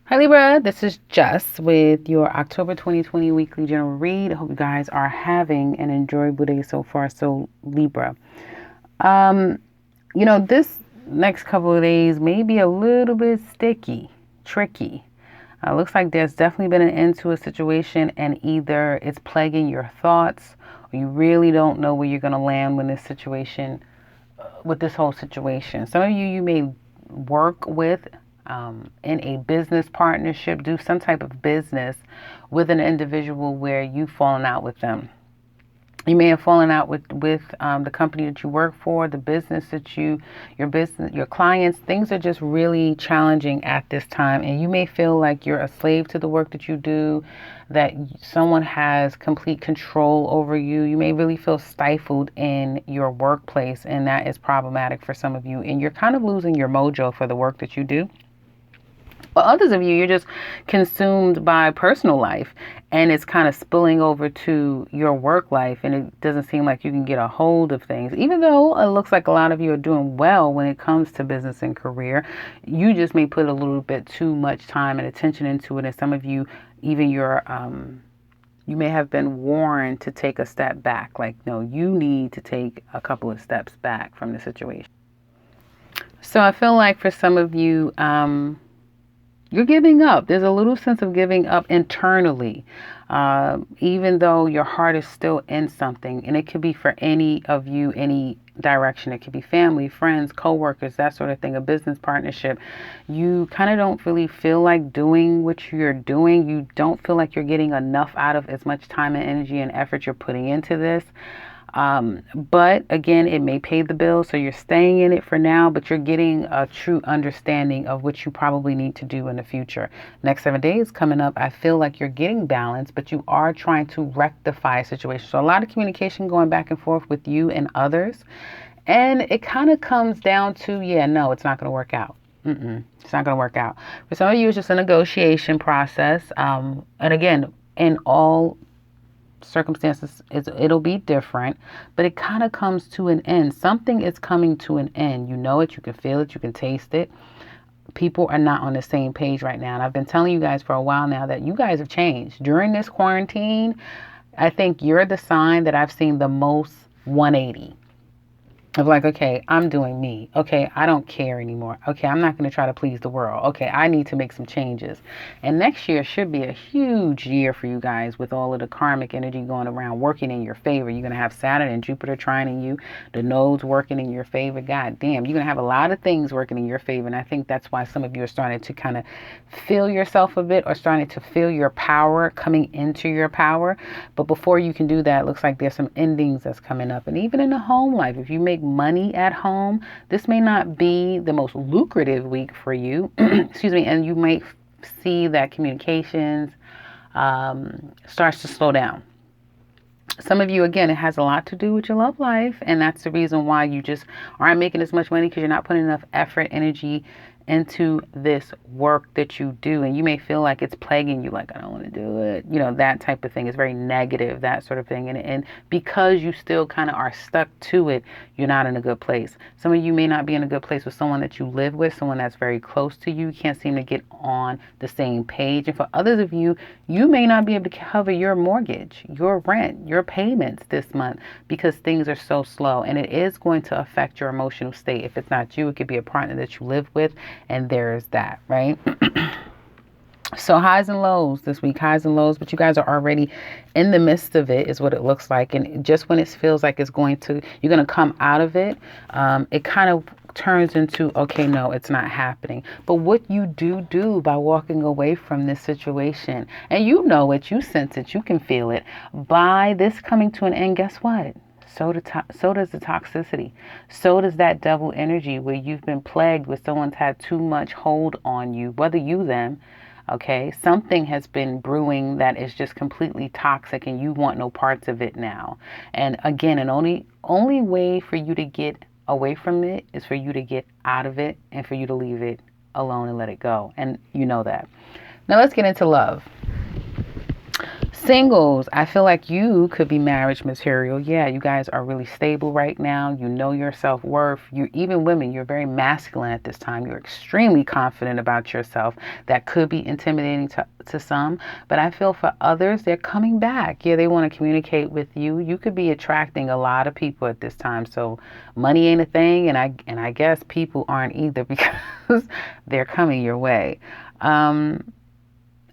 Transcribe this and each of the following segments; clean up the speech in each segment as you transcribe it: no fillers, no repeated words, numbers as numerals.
Hi Libra, this is Jess with your October 2020 weekly general read. I hope you guys are having an enjoyable day so far. So Libra, um, this next couple of days may be a little bit sticky, tricky. Looks like there's definitely been an end to a situation, and either it's plaguing your thoughts, or you really don't know where you're going to land when this situation, with this whole situation. Some of you may work with in a business partnership, do some type of business with an individual where you've fallen out with them. You may have fallen out with the company that you work for, the business that your business, your clients. Things are just really challenging at this time, and you may feel like you're a slave to the work that you do, that someone has complete control over you. You may really feel stifled in your workplace, and that is problematic for some of you, and you're kind of losing your mojo for the work that you do. But others of you, you're just consumed by personal life, and it's kind of spilling over to your work life, and it doesn't seem like you can get a hold of things. Even though it looks like a lot of you are doing well when it comes to business and career, you just may put a little bit too much time and attention into it. And some of you, even you may have been warned to take a step back. Like, no, you need to take a couple of steps back from the situation. So I feel like for some of you, you're giving up. There's a little sense of giving up internally, even though your heart is still in something. And it could be for any of you, any direction. It could be family, friends, co-workers, that sort of thing, a business partnership. You kind of don't really feel like doing what you're doing. You don't feel like you're getting enough out of as much time and energy and effort you're putting into this. But again, it may pay the bill, so you're staying in it for now, but you're getting a true understanding of what you probably need to do in the future. Next 7 days coming up, I feel like you're getting balance, but you are trying to rectify a situation. So a lot of communication going back and forth with you and others. And it kind of comes down to, no, it's not going to work out. It's not going to work out. For some of you, it's just a negotiation process. And again, in all circumstances, it'll be different, but it kind of comes to an end. Something is coming to an end. You know it, you can feel it, you can taste it. People are not on the same page right now, and I've been telling you guys for a while now that you guys have changed during this quarantine. I think you're the sign that I've seen the most 180 of, like, okay, I'm doing me. Okay, I don't care anymore. Okay, I'm not going to try to please the world. Okay, I need to make some changes. And next year should be a huge year for you guys, with all of the karmic energy going around working in your favor. You're going to have Saturn and Jupiter trining you, the nodes working in your favor. God damn, you're going to have a lot of things working in your favor. And I think that's why some of you are starting to kind of feel yourself a bit, or starting to feel your power coming into your power. But before you can do that, it looks like there's some endings that's coming up. And even in the home life, if you make money at home, this may not be the most lucrative week for you. Excuse me. And you might see that communications starts to slow down. Some of you, again, it has a lot to do with your love life, and that's the reason why you just aren't making as much money, because you're not putting enough effort, energy into this work that you do. And you may feel like it's plaguing you, like, I don't want to do it, that type of thing. Is very negative, that sort of thing. And because you still kind of are stuck to it, you're not in a good place. Some of you may not be in a good place with someone that you live with, someone that's very close to you. You can't seem to get on the same page. And for others of you, you may not be able to cover your mortgage, your rent, your payments this month, because things are so slow. And it is going to affect your emotional state. If it's not you, it could be a partner that you live with. And there's that, right? So highs and lows this week, highs and lows, but you guys are already in the midst of it, is what it looks like. And just when it feels like you're going to come out of it, it kind of turns into, okay, no, it's not happening. But what you do by walking away from this situation, and you know it, you sense it, you can feel it, by this coming to an end, guess what? So does the toxicity. So does that double energy where you've been plagued with someone's had too much hold on you, whether you, them. Okay, something has been brewing that is just completely toxic, and you want no parts of it now. And again, an only way for you to get away from it is for you to get out of it, and for you to leave it alone and let it go. And you know that. Now let's get into love. Singles, I feel like you could be marriage material. Yeah, you guys are really stable right now. You know your self-worth. You're even women, you're very masculine at this time. You're extremely confident about yourself. That could be intimidating to some, but I feel for others, they're coming back. Yeah, they want to communicate with you. You could be attracting a lot of people at this time. So money ain't a thing, and I guess people aren't either because they're coming your way.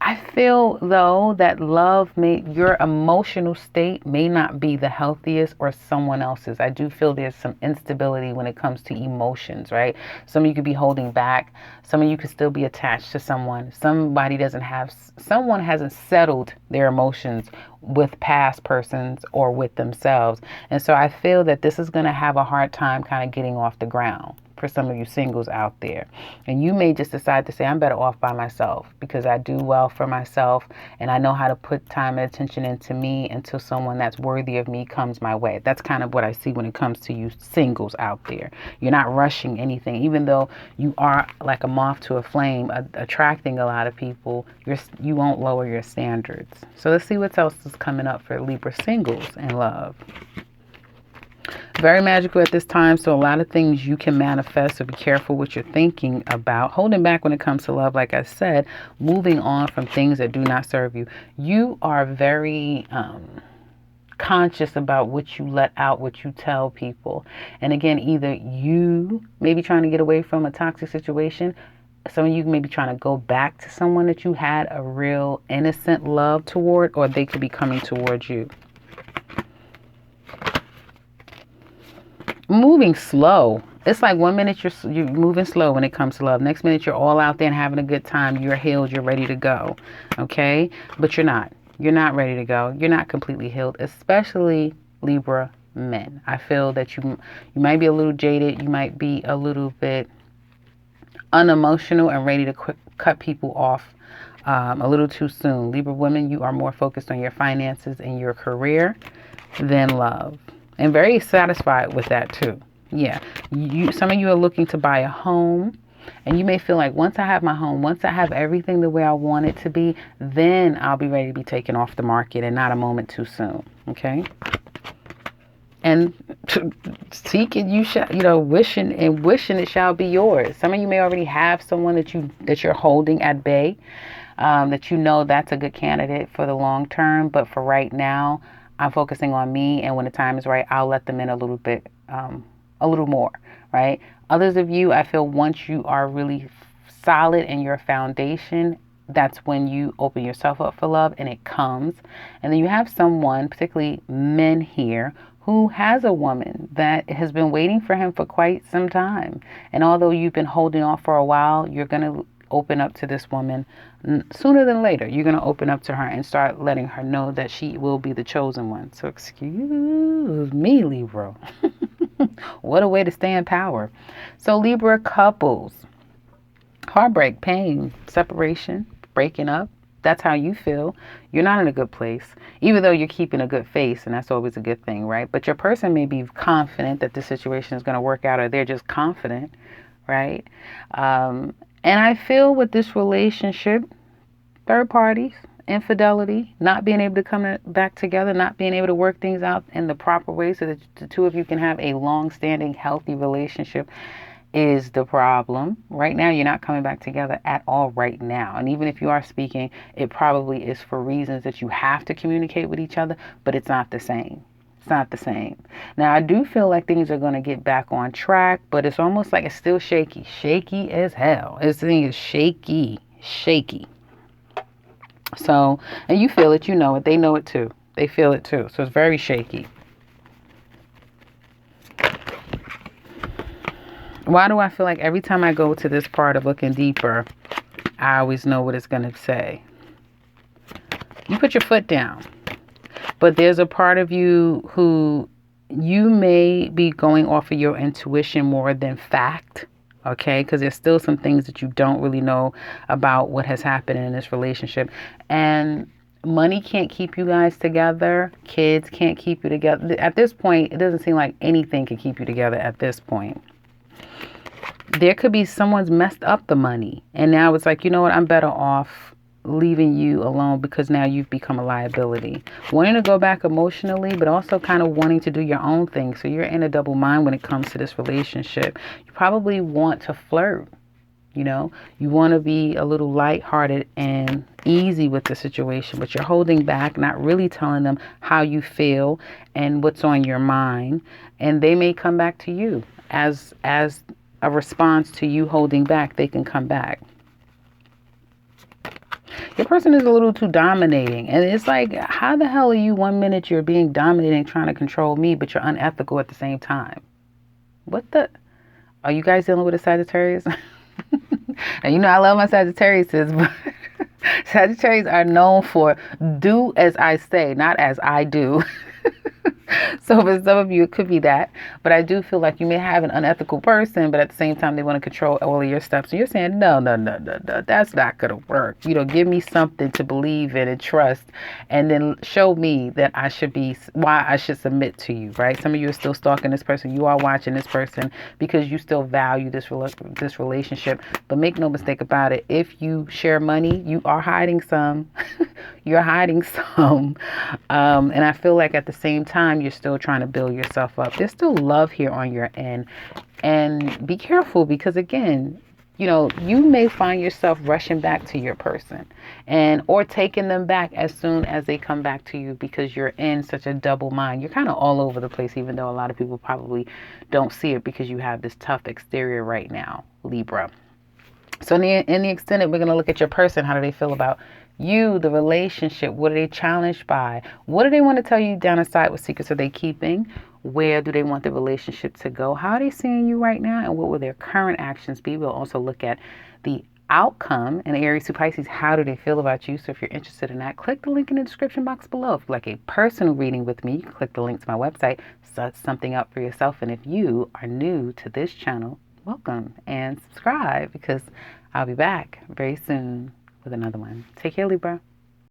I feel though that your emotional state may not be the healthiest or someone else's. I do feel there's some instability when it comes to emotions, right? Some of you could be holding back. Some of you could still be attached to someone. Someone hasn't settled their emotions with past persons or with themselves. And so I feel that this is going to have a hard time kind of getting off the ground for some of you singles out there. And you may just decide to say, I'm better off by myself because I do well for myself and I know how to put time and attention into me until someone that's worthy of me comes my way. That's kind of what I see when it comes to you singles out there. You're not rushing anything, even though you are like a moth to a flame, attracting a lot of people. You won't lower your standards. So let's see what else is coming up for Libra singles in love. Very magical at this time, so a lot of things you can manifest, so be careful what you're thinking about. Holding back when it comes to love, like I said, moving on from things that do not serve you. You are very conscious about what you let out, what you tell people. And again, either you may be trying to get away from a toxic situation. Some of you may be trying to go back to someone that you had a real innocent love toward, or they could be coming towards you. Moving slow. It's like 1 minute you're moving slow when it comes to love. Next minute you're all out there and having a good time. You're healed. You're ready to go. Okay? But you're not. You're not ready to go. You're not completely healed, especially Libra men. I feel that you might be a little jaded. You might be a little bit unemotional and ready to cut people off a little too soon. Libra women, you are more focused on your finances and your career than love. And very satisfied with that too. Yeah. Some of you are looking to buy a home. And you may feel like once I have my home, once I have everything the way I want it to be, then I'll be ready to be taken off the market and not a moment too soon. Okay? And seek it, wishing it shall be yours. Some of you may already have someone that you're holding at bay, that you know that's a good candidate for the long term. But for right now, I'm focusing on me, and when the time is right, I'll let them in a little bit, a little more, right? Others of you, I feel once you are really solid in your foundation, that's when you open yourself up for love and it comes. And then you have someone, particularly men here, who has a woman that has been waiting for him for quite some time. And although you've been holding off for a while, you're going to open up to this woman sooner than later. You're going to open up to her and start letting her know that she will be the chosen one. So excuse me, Libra. What a way to stay in power. So Libra couples, heartbreak, pain, separation, breaking up. That's how you feel. You're not in a good place, even though you're keeping a good face, and that's always a good thing, right? But your person may be confident that the situation is going to work out, or they're just confident, right? And I feel with this relationship, third parties, infidelity, not being able to come back together, not being able to work things out in the proper way so that the two of you can have a long-standing, healthy relationship is the problem. Right now, you're not coming back together at all right now. And even if you are speaking, it probably is for reasons that you have to communicate with each other, but it's not the same. It's not the same. Now, I do feel like things are going to get back on track, but it's almost like it's still shaky. Shaky as hell. This thing is shaky. So, and you feel it, you know it. They know it too. They feel it too. So it's very shaky. Why do I feel like every time I go to this part of looking deeper, I always know what it's going to say? You put your foot down. But there's a part of you who you may be going off of your intuition more than fact, okay? Because there's still some things that you don't really know about what has happened in this relationship. And money can't keep you guys together. Kids can't keep you together. At this point, it doesn't seem like anything can keep you together at this point. There could be someone's messed up the money. And now it's like, you know what? I'm better off leaving you alone because now you've become a liability. Wanting to go back emotionally, but also kind of wanting to do your own thing. So you're in a double mind when it comes to this relationship. You probably want to flirt. You know, you want to be a little lighthearted and easy with the situation, but you're holding back, not really telling them how you feel and what's on your mind. And they may come back to you as a response to you holding back. They can come back. Your person is a little too dominating. And it's like, how the hell are you 1 minute you're being dominating, trying to control me, but you're unethical at the same time? What the? Are you guys dealing with a Sagittarius? And you know I love my Sagittarius, but Sagittarius are known for do as I say, not as I do. So for some of you, it could be that. But I do feel like you may have an unethical person, but at the same time, they want to control all of your steps. And you're saying, no, no, no, no, no, that's not going to work. You know, give me something to believe in and trust, and then show me that why I should submit to you, right? Some of you are still stalking this person. You are watching this person because you still value this relationship. But make no mistake about it. If you share money, you are hiding some. You're hiding some. And I feel like at the same time, you're still trying to build yourself up. There's still love here on your end. And be careful because, again, you know, you may find yourself rushing back to your person or taking them back as soon as they come back to you because you're in such a double mind. You're kind of all over the place, even though a lot of people probably don't see it because you have this tough exterior right now, Libra. So in the extended, we're going to look at your person. How do they feel about you, the relationship? What are they challenged by? What do they want to tell you down inside? What secrets are they keeping? Where do they want the relationship to go? How are they seeing you right now? And what will their current actions be? We'll also look at the outcome in Aries to Pisces. How do they feel about you? So if you're interested in that, click the link in the description box below. If you'd like a personal reading with me, you can click the link to my website, set something up for yourself. And if you are new to this channel, welcome and subscribe because I'll be back very soon with another one. Take care, Libra.